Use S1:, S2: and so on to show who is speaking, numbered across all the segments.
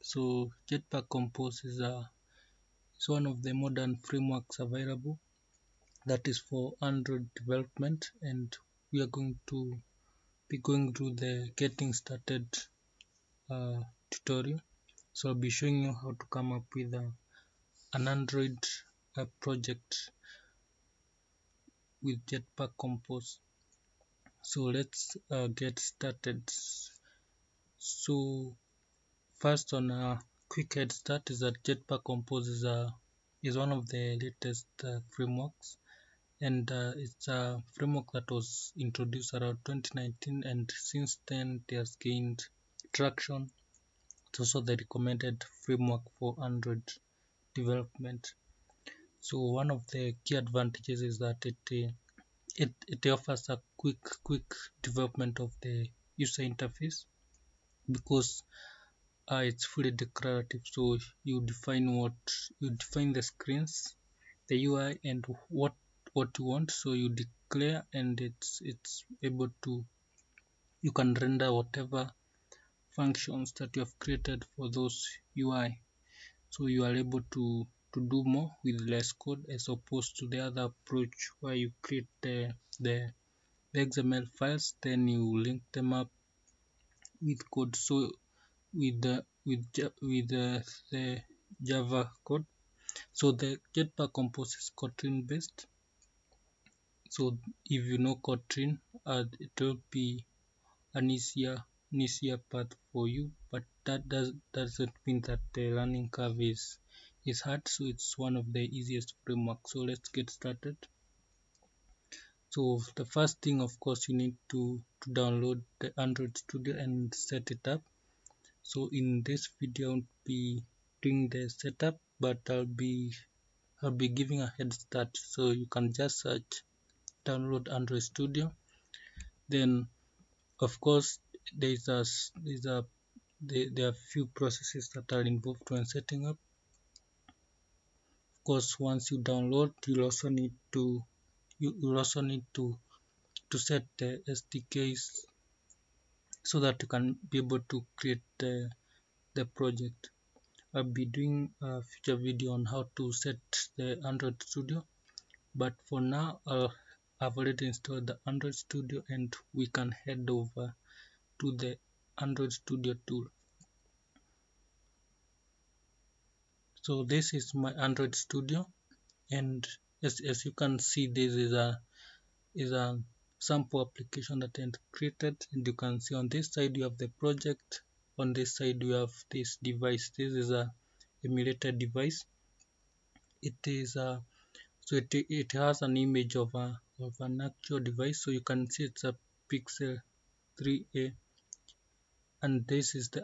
S1: So Jetpack Compose is one of the modern frameworks available that is for Android development, and we are going to be going through the getting started tutorial. So I'll be showing you how to come up with an Android project with Jetpack Compose. So let's get started. So first, on a quick head start, is that Jetpack Compose is one of the latest frameworks, and it's a framework that was introduced around 2019, and since then it has gained traction. It's also the recommended framework for Android development. So one of the key advantages is that it offers a quick development of the user interface, because it's fully declarative. So you define the screens, the UI, and what you want. So you declare, and it's able to, you can render whatever functions that you have created for those UI. So you are able to do more with less code, as opposed to the other approach where you create the XML files, then you link them up with code. So with the Java code. So the Jetpack Compose is Kotlin based. So if you know Kotlin, it will be an easier path for you, but that doesn't mean that the learning curve is hard. So it's one of the easiest frameworks. So let's get started. So the first thing, of course, you need to download the Android Studio and set it up. So in this video, I'll be doing the setup, but I'll be giving a head start. So you can just search download Android Studio. Then, of course, there are few processes that are involved when setting up. Of course, once you download, you'll also need to set the SDKs so that you can be able to create the project. I'll be doing a future video on how to set the Android Studio, but for now I've already installed the Android Studio, and we can head over to the Android Studio tool. So this is my Android Studio, and as you can see, this is a sample application that I created, and you can see on this side you have the project, on this side you have this device. This is a emulator device. It is so it has an image of an actual device. So you can see it's a Pixel 3a, and this is the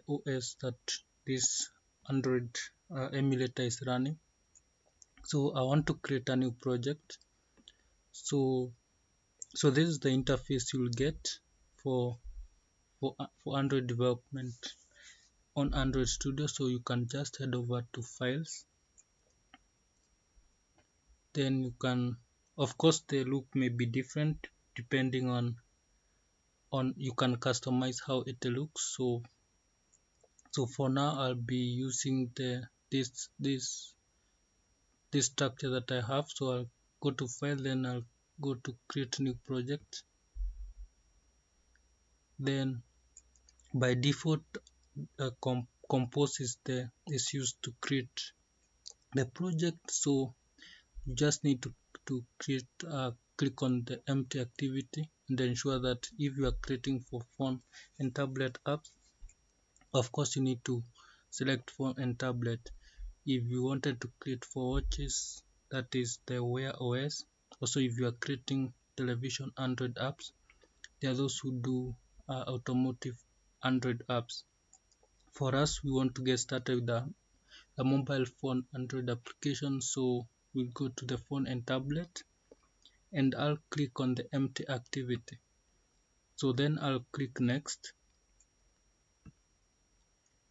S1: OS that this Android emulator is running. So I want to create a new project. So this is the interface you'll get for Android development on Android Studio. So you can just head over to files, then you can, of course, the look may be different depending on you can customize how it looks. So for now I'll be using this structure that I have. So I'll go to file, then I'll go to create new project. Then by default Compose is used to create the project. So you just need to create click on the empty activity and ensure that if you are creating for phone and tablet apps, of course you need to select phone and tablet. If you wanted to create for watches, that is the Wear OS. Also, if you are creating television Android apps, there are those who do automotive Android apps. For us, we want to get started with a mobile phone Android application, so we'll go to the phone and tablet, and I'll click on the empty activity. So then I'll click next,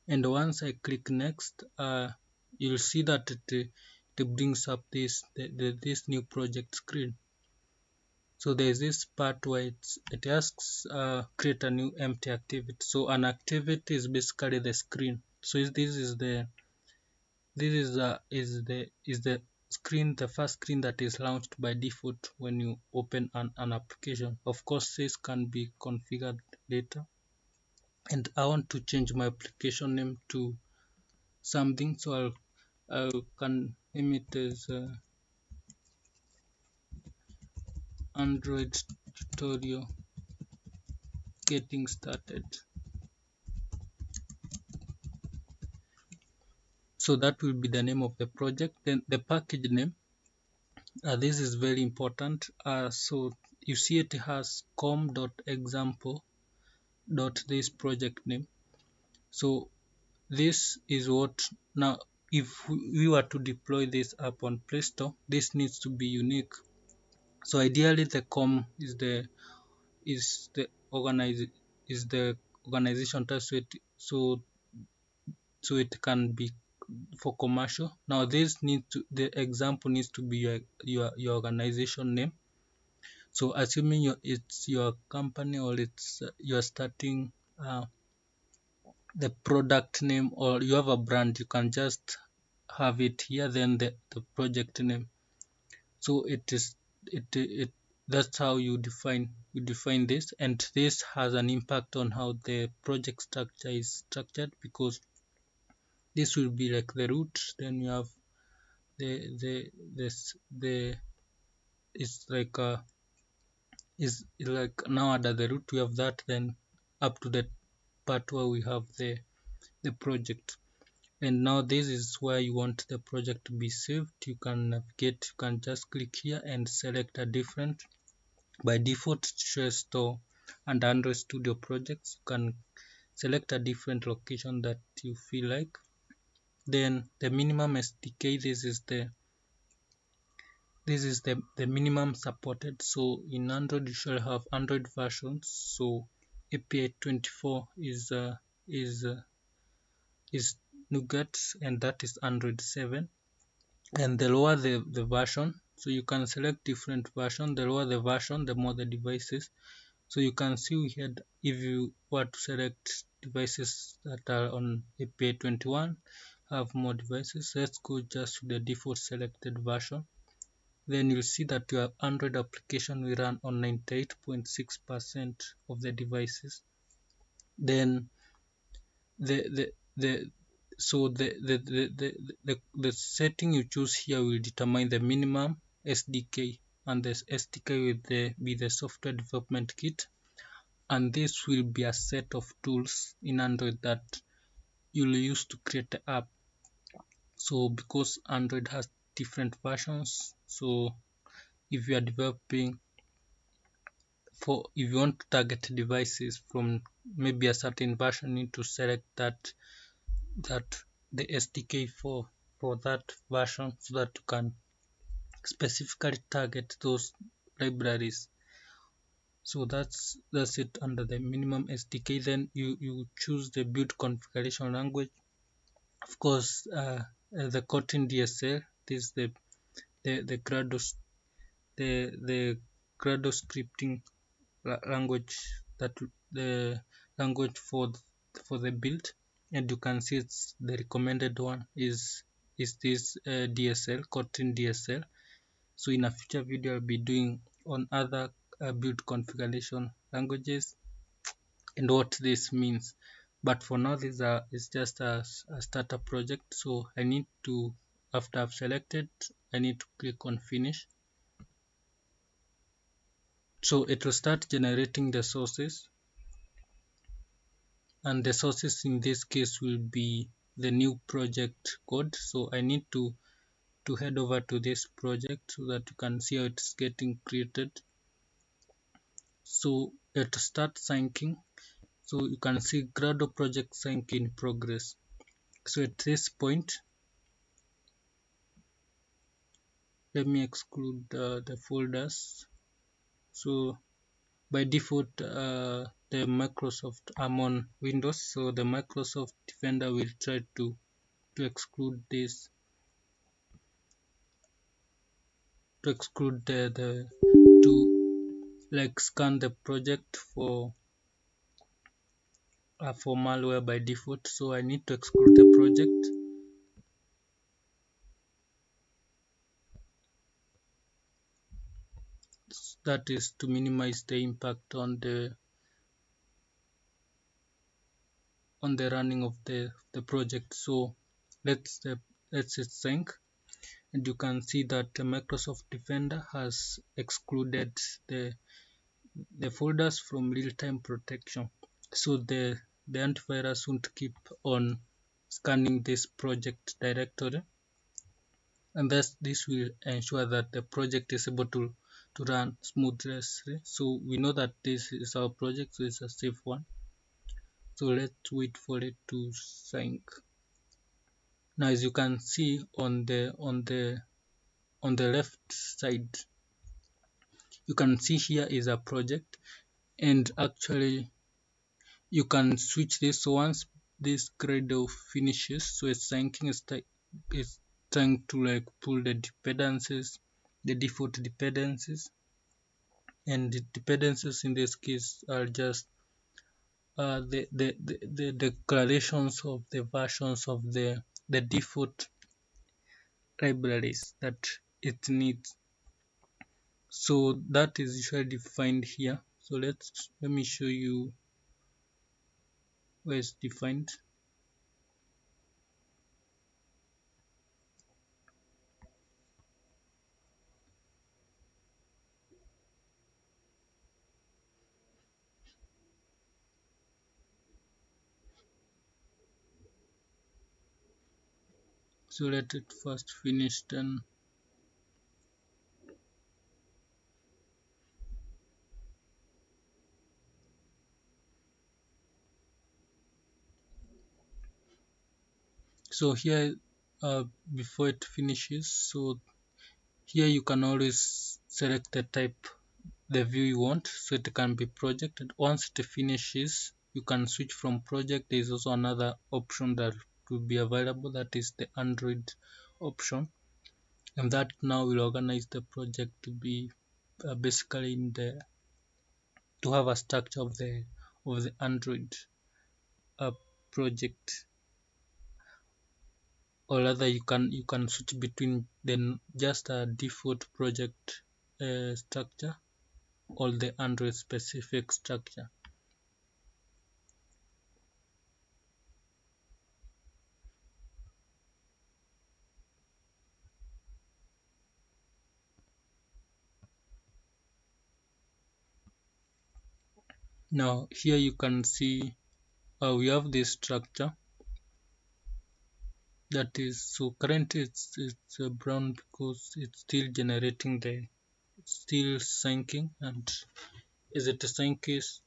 S1: and once I click next, you'll see that it brings up this new project screen. So there's this part where it asks create a new empty activity. So an activity is basically the screen. So this is the screen, the first screen that is launched by default when you open an application. Of course, this can be configured later. And I want to change my application name to something, so I can name it as Android tutorial getting started. So that will be the name of the project. Then the package name, this is very important. So you see it has com.example.this project name. So this is what, now if we were to deploy this app on Play Store, this needs to be unique. So ideally the com is the organize is the organization type, so it can be for commercial. Now this needs to, the example needs to be your organization name. So assuming it's your company, or it's you're starting the product name, or you have a brand, you can just have it here, then the project name. So it that's how you define this, and this has an impact on how the project structure is structured, because this will be like the root, then you have the it's like is like now under the root we have that, then up to the part where we have the project. And now this is where you want the project to be saved. You can navigate, you can just click here and select a different, by default shows Store and Android Studio projects. You can select a different location that you feel like. Then the minimum SDK, this is the minimum supported. So in Android you should have Android versions. So API 24 is Nougat, and that is Android 7. And the lower the version, so you can select different version. The lower the version, the more the devices. So you can see we had, if you were to select devices that are on API 21, have more devices. Let's go just to the default selected version. Then you'll see that your Android application will run on 98.6% of the devices. Then the so the setting you choose here will determine the minimum SDK, and this SDK will be the software development kit, and this will be a set of tools in Android that you'll use to create the app. So because Android has different versions, so if you are developing if you want to target devices from maybe a certain version, you need to select that the SDK for that version, so that you can specifically target those libraries. So that's it under the minimum SDK. Then you choose the build configuration language. Of course, the Kotlin DSL. This is the Gradle scripting language, that the language for the build. And you can see it's the recommended one is this DSL, Kotlin DSL. So in a future video I'll be doing on other build configuration languages and what this means, but for now this is just a starter project. So I need to, after I've selected, I need to click on finish. So it will start generating the sources, and the sources in this case will be the new project code. So I need to head over to this project so that you can see how it's getting created. So it starts syncing. So you can see Gradle project sync in progress. So at this point, let me exclude the folders. So by default, the Microsoft, I'm on Windows, so the Microsoft Defender will try to exclude this, to exclude the like scan the project for malware by default, so I need to exclude the project. That is to minimize the impact on the running of the project. So let's hit sync, and you can see that Microsoft Defender has excluded the folders from real-time protection, so the antivirus won't keep on scanning this project directory, and thus this will ensure that the project is able to run smoothly. So we know that this is our project, so it's a safe one. So let's wait for it to sync. Now, as you can see on the left side, you can see here is a project, and actually you can switch this. So once this Gradle finishes, so it's syncing, it's trying to like pull the dependencies, the default dependencies, and the dependencies in this case are just the declarations of the versions of the default libraries that it needs. So that is usually defined here. So let me show you where it's defined. So let it first finish, then so here before it finishes, so here you can always select the type, the view you want, so it can be project, and once it finishes you can switch from project. There is also another option that will be available, that is the Android option, and that now will organize the project to be basically in the to have a structure of the Android project, or rather you can switch between then just a default project structure or the Android specific structure. Now here you can see we have this structure that is, so currently it's brown because it's still generating still syncing, and as it syncs,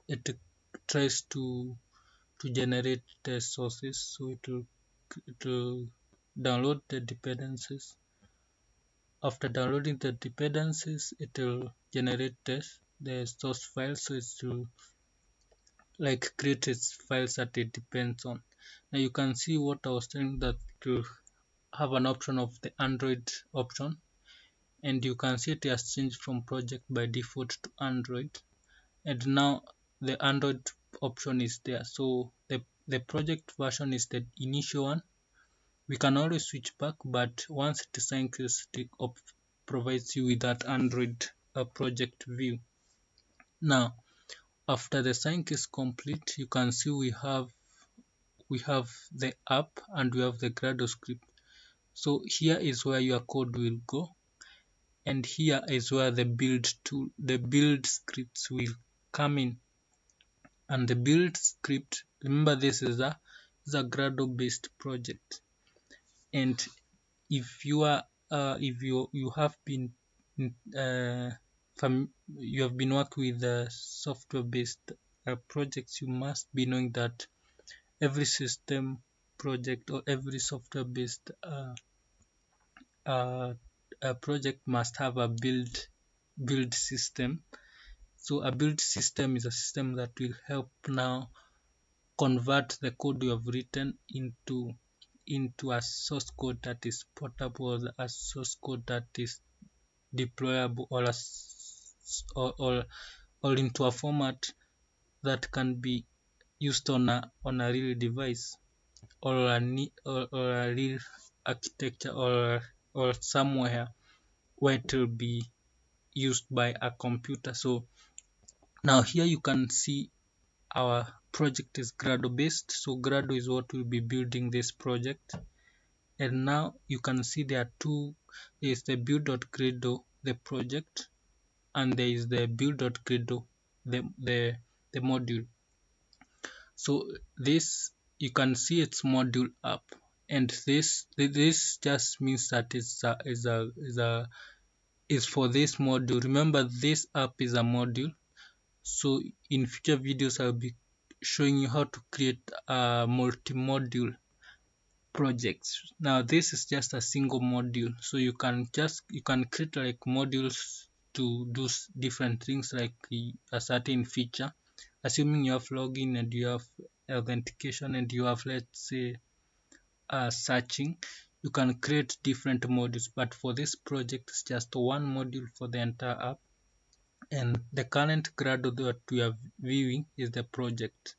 S1: it tries to generate the sources, so it will download the dependencies. After downloading the dependencies, it will generate the source file, so it will like create its files that it depends on. Now you can see what I was saying, that to have an option of the Android option, and you can see it has changed from project by default to Android, and now the Android option is there. So the project version is the initial one. We can always switch back, but once it syncs, it provides you with that Android project view. Now after the sync is complete, you can see we have the app and we have the Gradle script. So here is where your code will go, and here is where the build scripts will come in. And the build script, remember this is a Gradle based project, and if you are if you have been uh, you have been working with software based projects, you must be knowing that every system project or every software based project must have a build system. So a build system is a system that will help now convert the code you have written into a source code that is portable, a source code that is deployable or into a format that can be used on a real device, or a real architecture, or somewhere where it will be used by a computer. So now here you can see our project is Gradle based. So Gradle is what will be building this project. And now you can see there are two. There is the build.gradle, the project, and there is the build.gradle, the module. So this, you can see its module app, and this just means that is for this module. Remember, this app is a module. So in future videos I'll be showing you how to create a multi-module projects. Now this is just a single module, so you can create like modules to do different things, like a certain feature, assuming you have login and you have authentication and you have, let's say, searching. You can create different modules, but for this project it's just one module for the entire app. And the current Gradle that we are viewing is the project.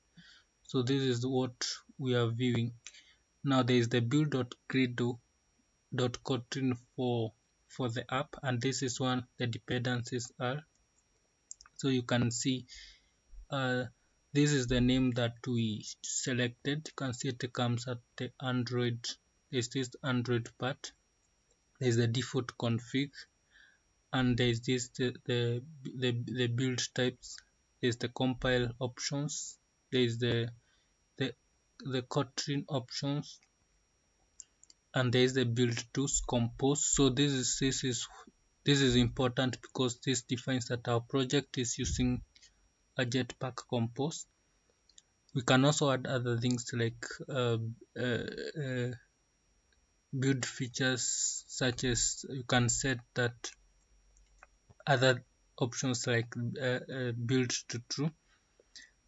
S1: So this is what we are viewing. Now there is the build.gradle.kotlin for the app, and this is one the dependencies are. So you can see this is the name that we selected. You can see it comes at the Android. There's this Android part. There's the default config, and there's this the build types. There's the compile options. There's the Kotlin options, and there is the build tools compose. So this is important because this defines that our project is using a Jetpack Compose. We can also add other things like build features, such as you can set that other options like build to true,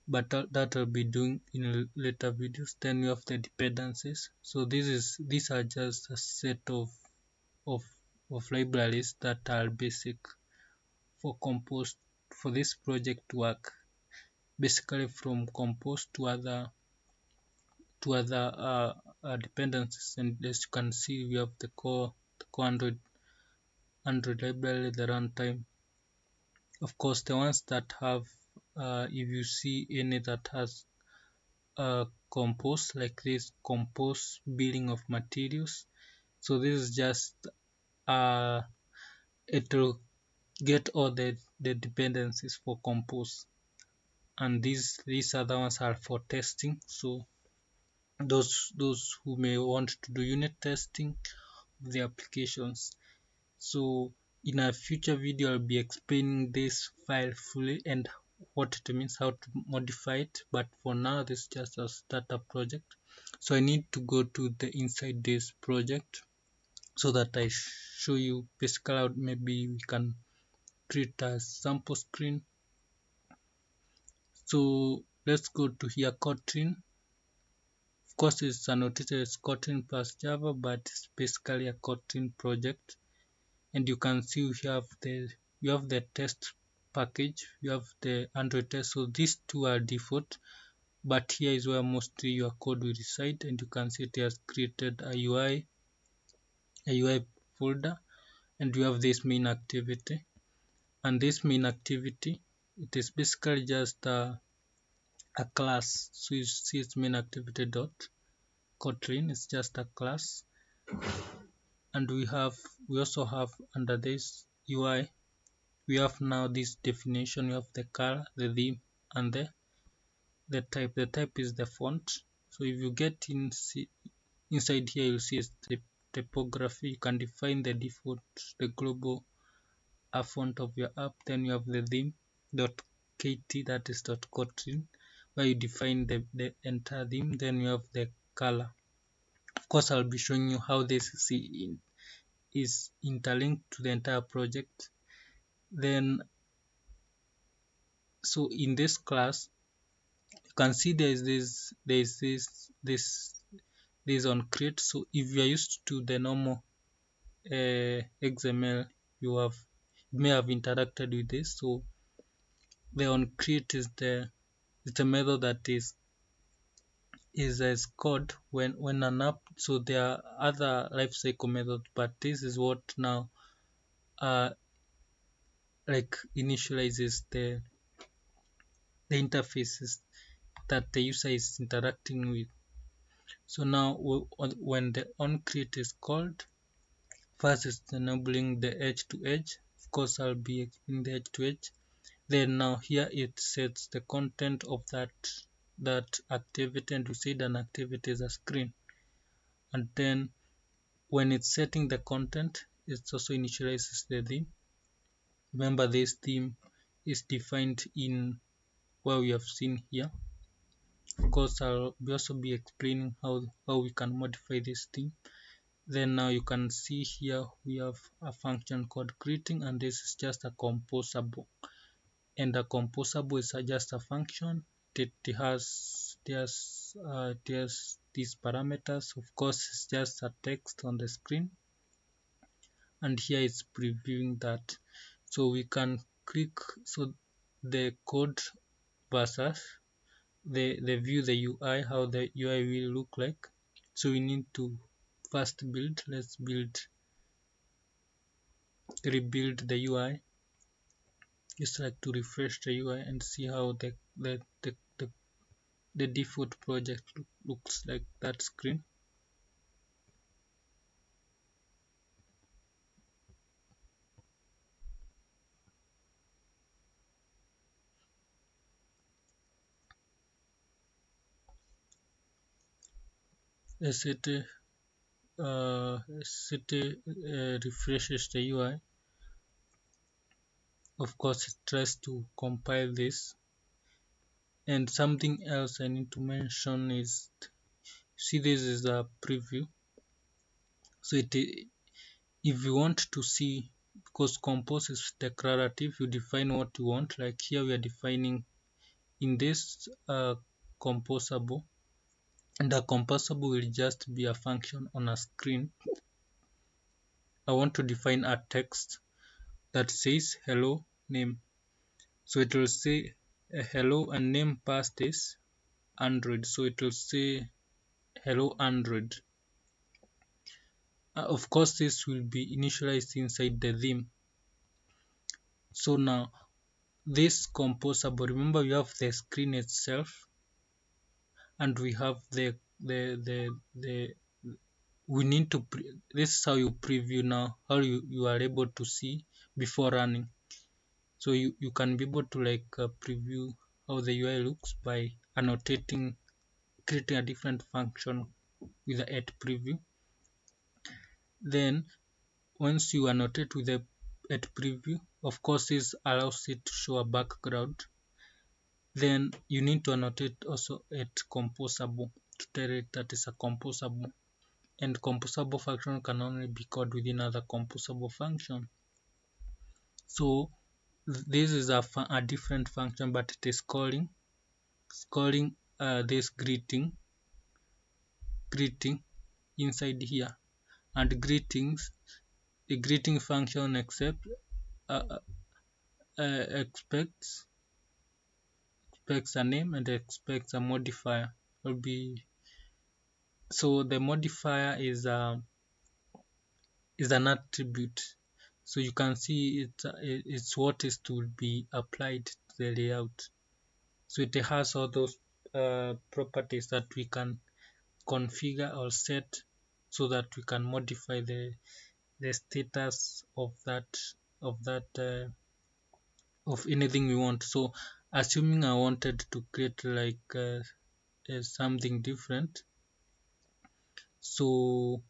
S1: but that will be doing in later videos. Then we have the dependencies. So these are just a set of libraries that are basic for Compose, for this project to work, basically from Compose to other dependencies. And as you can see, we have the core Android library, the runtime. Of course, the ones that have if you see any that has Compose, like this Compose billing of materials, so this is just it will get all the dependencies for Compose, and these other ones are for testing. So those who may want to do unit testing of the applications. So in a future video I'll be explaining this file fully and what it means, how to modify it, but for now this is just a startup project. So I need to go to the inside this project so that I show you basically how maybe we can create a sample screen. So let's go to here, Kotlin. Of course, it's annotated as Kotlin plus Java, but it's basically a Kotlin project. And you can see you have the test package, you have the Android test. So these two are default, but here is where mostly your code will reside. And you can see it has created a UI folder, and you have this main activity. And this main activity, it is basically just a class. So you see it's main activity dot Kotlin. It's just a class. And we also have under this UI, we have now this definition. You have the color, the theme, and the type. The type is the font. So if you get inside here, you'll see the typography. You can define the default, the global font of your app. Then you have the theme .kt, that is .kotlin, where you define the entire theme. Then you have the color. Of course, I'll be showing you how this is interlinked to the entire project. Then, so in this class, you can see there is this onCreate. So if you are used to the normal XML, you have may have interacted with this. So the onCreate is it's a method that is as code when an app. So there are other lifecycle methods, but this is what now like initializes the interfaces that the user is interacting with. So now when the onCreate is called, first it's enabling the edge to edge. Of course, I'll be explaining the edge to edge. Then now here it sets the content of that activity, and we said an activity is a screen. And then when it's setting the content, it also initializes the theme. Remember, this theme is defined in what we have seen here. Of course, I'll also be explaining how we can modify this theme. Then now you can see here we have a function called greeting, and this is just a composable. And a composable is just a function. It has these parameters. Of course, it's just a text on the screen, and here it's previewing that. So we can click the code versus the view, the UI, how the UI will look like. So we need to first let's rebuild the UI. Just like to refresh the UI and see how the default project looks like that screen. As it refreshes the UI, of course it tries to compile this. And something else I need to mention is, see, this is a preview. So if you want to see, because compose is declarative, you define what you want. Like here we are defining in this composable, and the composable will just be a function on a screen. I want to define a text that says hello name. So it will say hello, and name passed is Android. So it will say hello Android. Of course, this will be initialized inside the theme. So now this composable, remember we have the screen itself, and we have the we need to this is how you preview now, how you are able to see before running. So you can be able to like preview how the UI looks by annotating, creating a different function with the at preview. Then once you annotate with the at preview, of course this allows it to show a background. Then you need to annotate also at composable to tell it that is a composable, and composable function can only be called within other composable function. So this is a different function, but it is calling this greeting inside here. And greetings, the greeting function uh, uh, expects a name and expects a modifier. Will be, so the modifier is an attribute. So you can see it's what is to be applied to the layout. So it has all those properties that we can configure or set, so that we can modify the status of of anything we want. So assuming I wanted to create like something different, so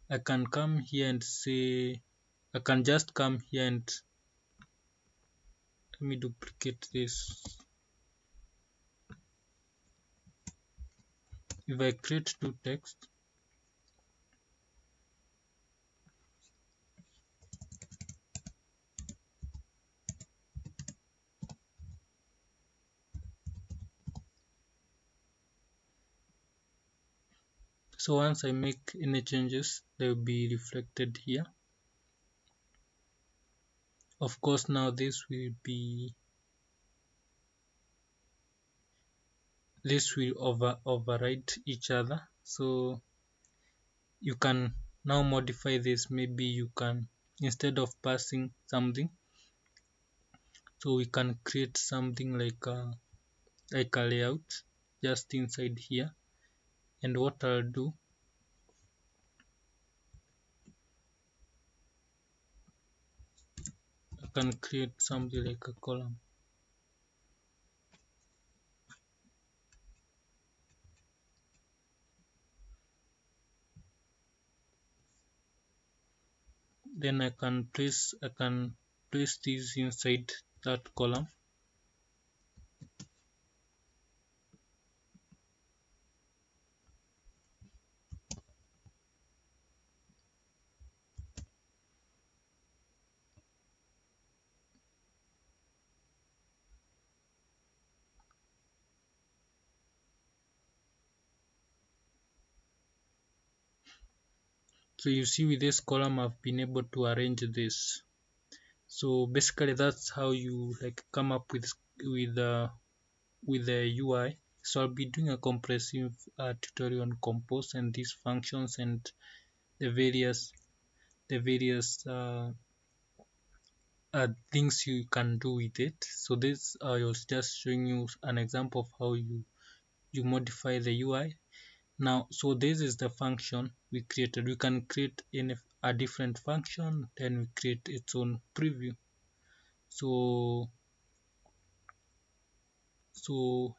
S1: I can come here and say, I can just come here and let me duplicate this. If I create two text, so once I make any changes, they will be reflected here. Of course, now this will override each other, so you can now modify this. Maybe you can, instead of passing something, so we can create something like a layout just inside here. And what I'll do, I can create something like a column. Then I can place this inside that column. So you see, with this column I've been able to arrange this. So basically that's how you like come up with the UI. So I'll be doing a comprehensive tutorial on Compose and these functions and the various things you can do with it. So this I was just showing you an example of how you modify the UI. Now, so this is the function we created. We can create a different function, then we create its own preview. So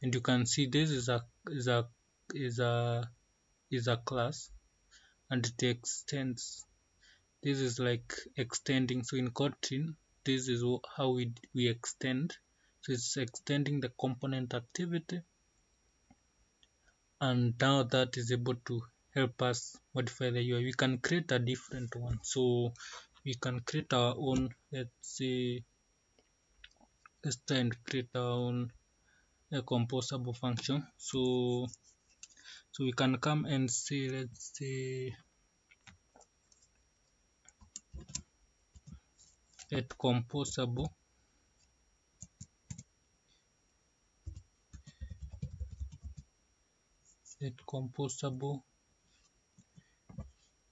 S1: and you can see this is a class, and it extends. This is like extending. So in Kotlin, this is how we extend. So it's extending the component activity, and now that is able to help us modify the UI. We can create a different one. So we can create our own. Let's try and create our own a composable function. So we can come and say, let's say, at composable,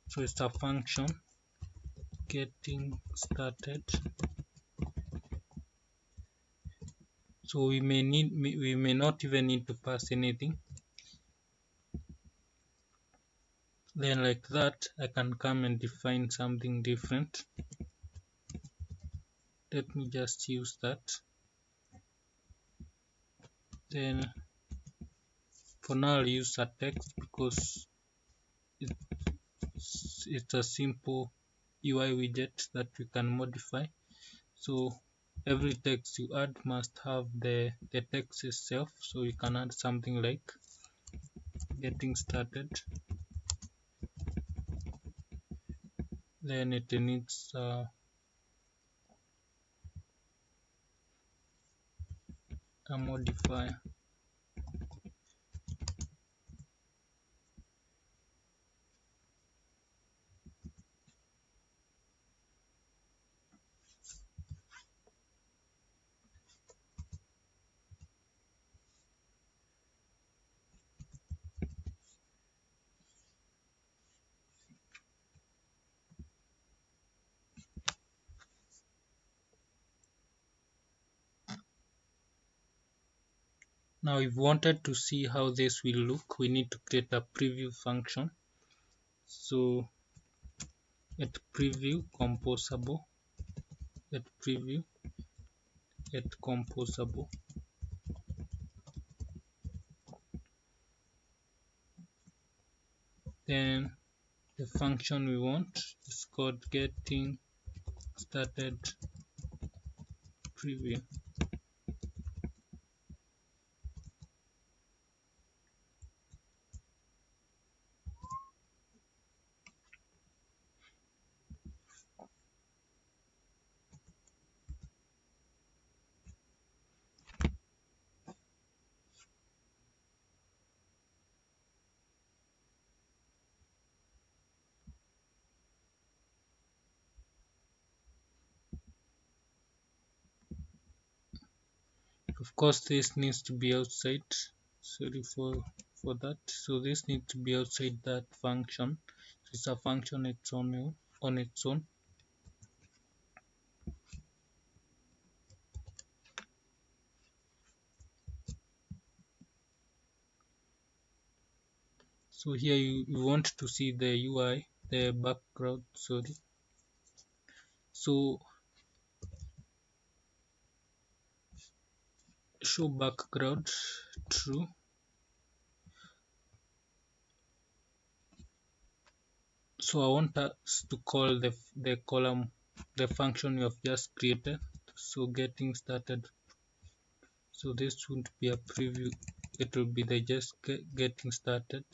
S1: so it's a function getting started. So we may not even need to pass anything. Then like that, I can come and define something different. Let me just use that. Then for now I'll use a text because it's a simple UI widget that we can modify. So every text you add must have the text itself. So you can add something like getting started. Then it needs a modifier. Now if we wanted to see how this will look, we need to create a preview function. So at preview composable, at preview at composable. Then the function we want is called getting started preview. Of course this needs to be outside. Sorry for that. So this needs to be outside that function. It's a function on its own. So here you want to see the UI, the background, sorry. So show background true. So I want us to call the column, the function you have just created. So getting started. So this won't be a preview, it will be the just getting started.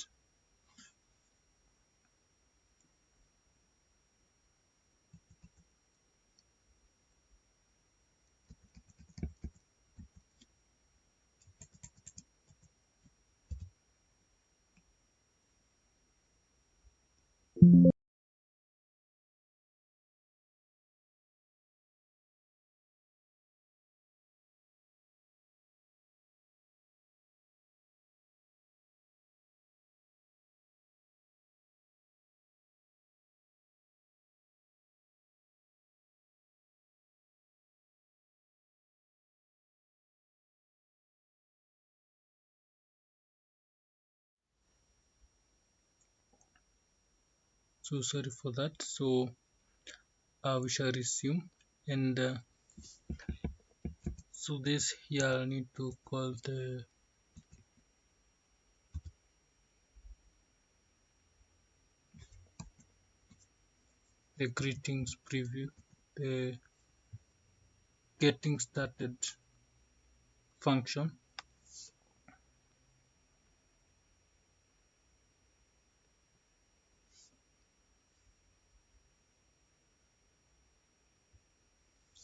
S1: So sorry for that. So we shall resume, and so this here I need to call the greetings preview, the getting started function.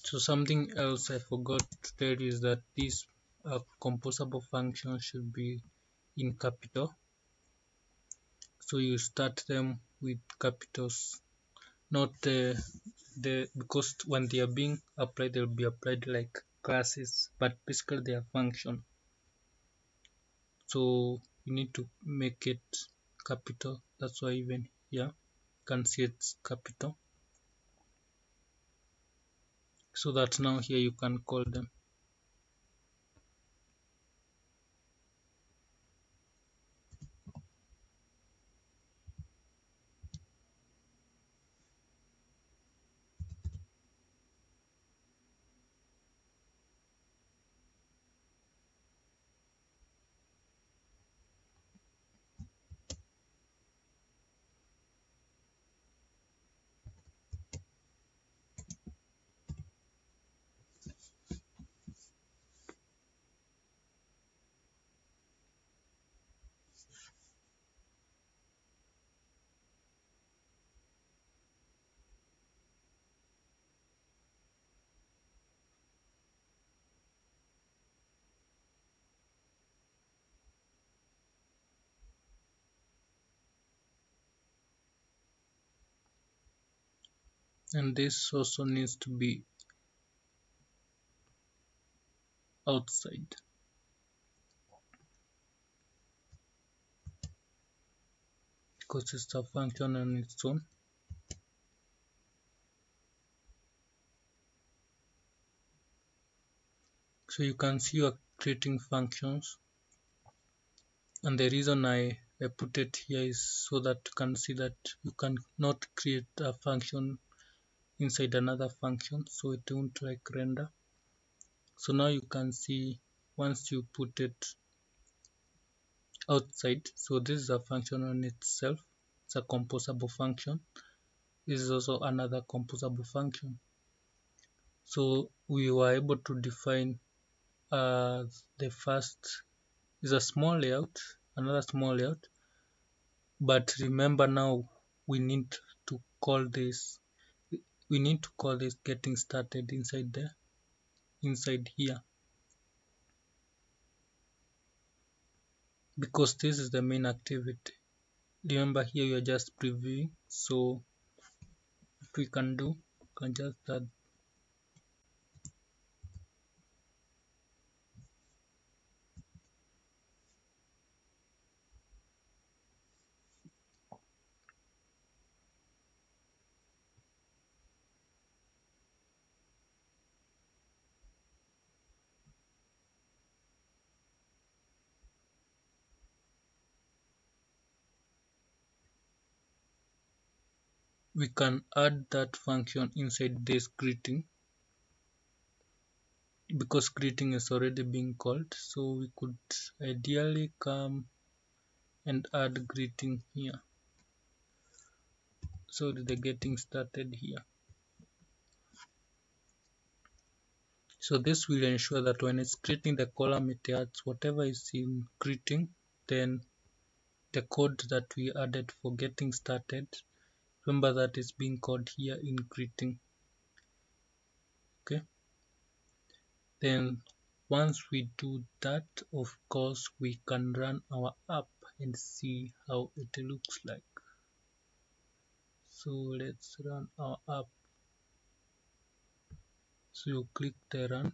S1: So something else I forgot to tell you is that this composable function should be in capital. So you start them with capitals, not the because when they are being applied, they'll be applied like classes, but basically they are function. So you need to make it capital. That's why even here you can see it's capital. So that now here you can call them. And this also needs to be outside because it's a function on its own. So you can see you are creating functions, and the reason I put it here is so that you can see that you can not create a function inside another function, so it won't like render. So now you can see once you put it outside, so this is a function on itself, it's a composable function. This is also another composable function. So we were able to define the first is a small layout, another small layout, but remember now we need to call this getting started inside here, because this is the main activity. Remember here you are just previewing, so what we can do, we can just add we can add that function inside this greeting, because greeting is already being called. So we could ideally come and add greeting here. So the getting started here. So this will ensure that when it's creating the column, it adds whatever is in greeting, then the code that we added for getting started, remember that is being called here in greeting. Okay, then once we do that, of course we can run our app and see how it looks like. So let's run our app. So you click the run.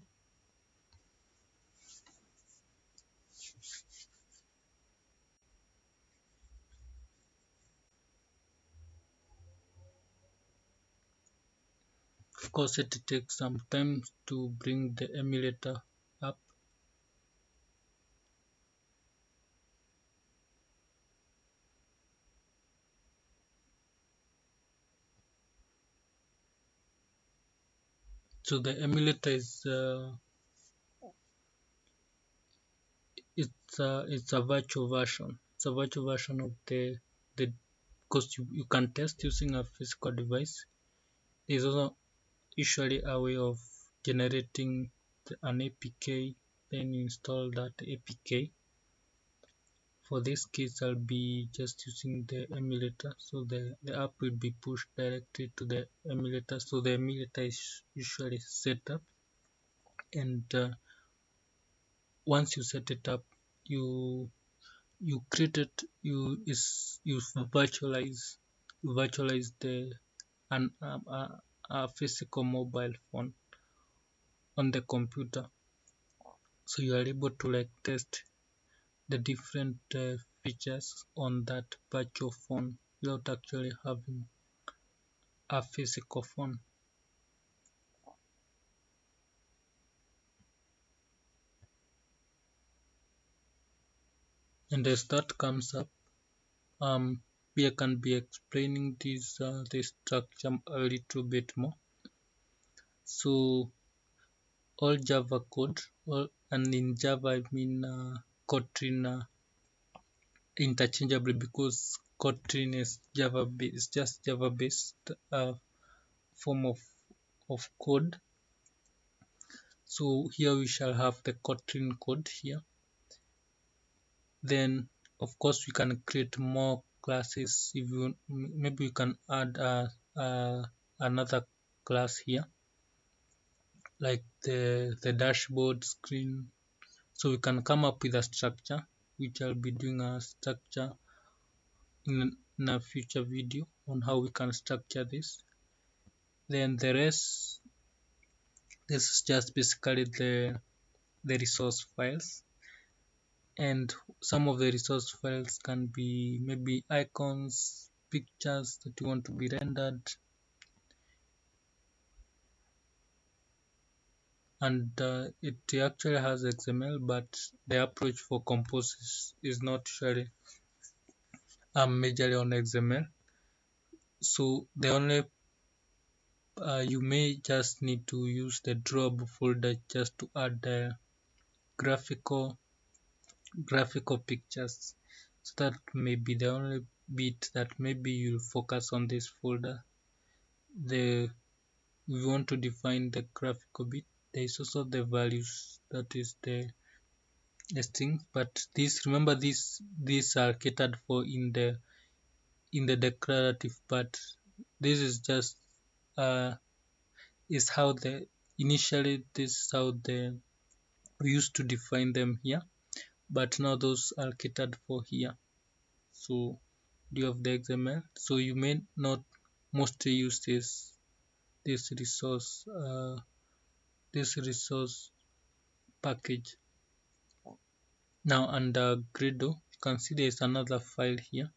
S1: Of course it takes some time to bring the emulator up. So the emulator is it's a virtual version. It's a virtual version of the because you can test using a physical device. There's also usually a way of generating an APK, then you install that APK. For this case, I'll be just using the emulator, so the app will be pushed directly to the emulator. So the emulator is usually set up, and once you set it up, you create it, you virtualize the a physical mobile phone on the computer, so you are able to like test the different features on that virtual phone without actually having a physical phone. And as that comes up, we can be explaining this structure a little bit more. So all Java code, and in Java I mean Kotlin interchangeably, because Kotlin is Java based, just Java based form of code. So here we shall have the Kotlin code here. Then of course we can create more classes. If you maybe you can add another class here, like the dashboard screen. So we can come up with a structure, which I'll be doing a structure in a future video on how we can structure this. Then the rest, this is just basically the resource files, and some of the resource files can be maybe icons, pictures that you want to be rendered, and it actually has XML, but the approach for Compose is not usually majorly on XML. So the only you may just need to use the drawable folder just to add the graphical pictures. So that may be the only bit that maybe you'll focus on this folder. We want to define the graphical bit. There is also the values, that is the string, but remember these are catered for in the declarative part. This is just is how initially this is how we used to define them here, but now those are catered for here. So you have the XML, so you may not mostly use this resource package. Now under Gradle, you can see there is another file here.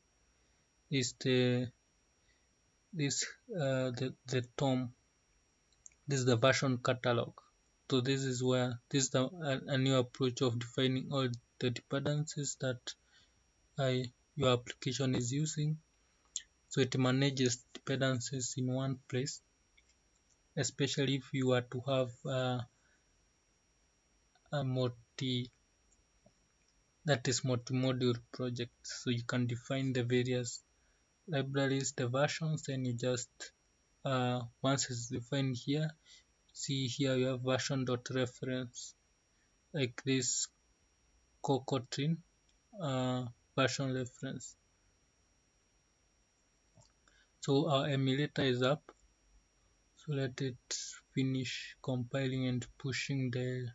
S1: Is the Tom. This is the version catalog. So this is where this is a new approach of defining all the dependencies that your application is using. so it manages dependencies in one place, especially if you are to have a multi-module project. So you can define the various libraries, the versions, and you just once it's defined here, see here you have version.reference, like this Cocotrin version reference. So our emulator is up, so let it finish compiling and pushing the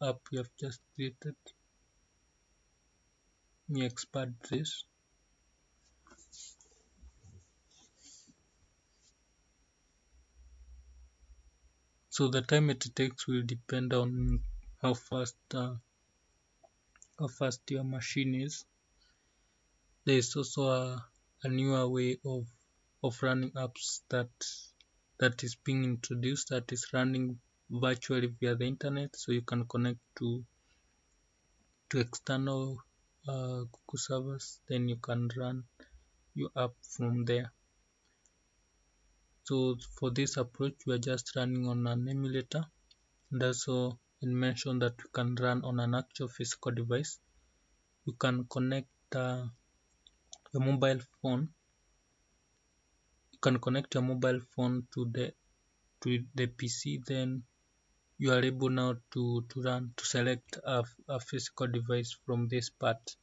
S1: app we have just created. Let me expand this. So the time it takes will depend on how fast your machine is. There is also a newer way of running apps that is being introduced, that is running virtually via the internet. So you can connect to external Google servers, then you can run your app from there. So for this approach, we are just running on an emulator, and also it mentioned that you can run on an actual physical device. You can connect your mobile phone. You can connect your mobile phone to the PC, then you are able now to select a physical device from this part.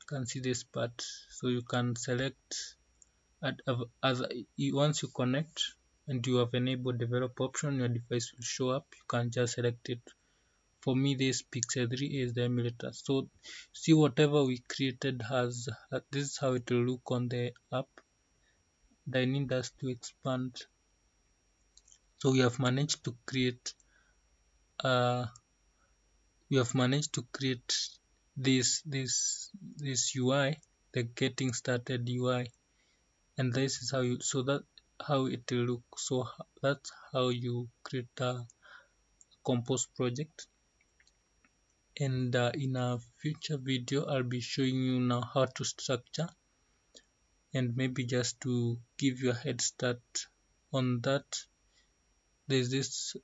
S1: You can see this part, so you can select once you connect and you have enabled develop option, your device will show up. You can just select it. For me, this Pixel 3 is the emulator. So see, whatever we created has this is how it will look on the app. I need us to expand. So we have managed to create this UI, the getting started UI, and this is how it will look. So that's how you create a Compose project. And in a future video, I'll be showing you now how to structure, and maybe just to give you a head start on that, there's this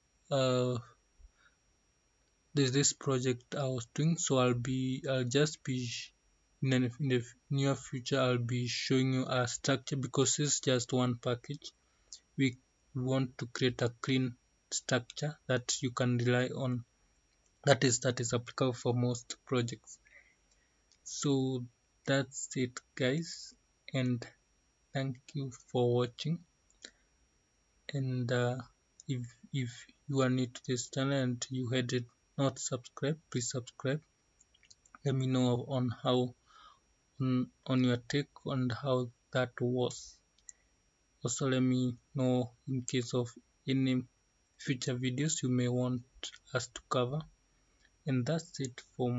S1: project I was doing. So I'll just be in the near future, I'll be showing you a structure, because it's just one package. We want to create a clean structure that you can rely on, that is applicable for most projects. So that's it, guys, and thank you for watching. And if you are new to this channel and you had it not subscribed, please subscribe. Let me know on how on your take on how that was. Also let me know in case of any future videos you may want us to cover. And that's it for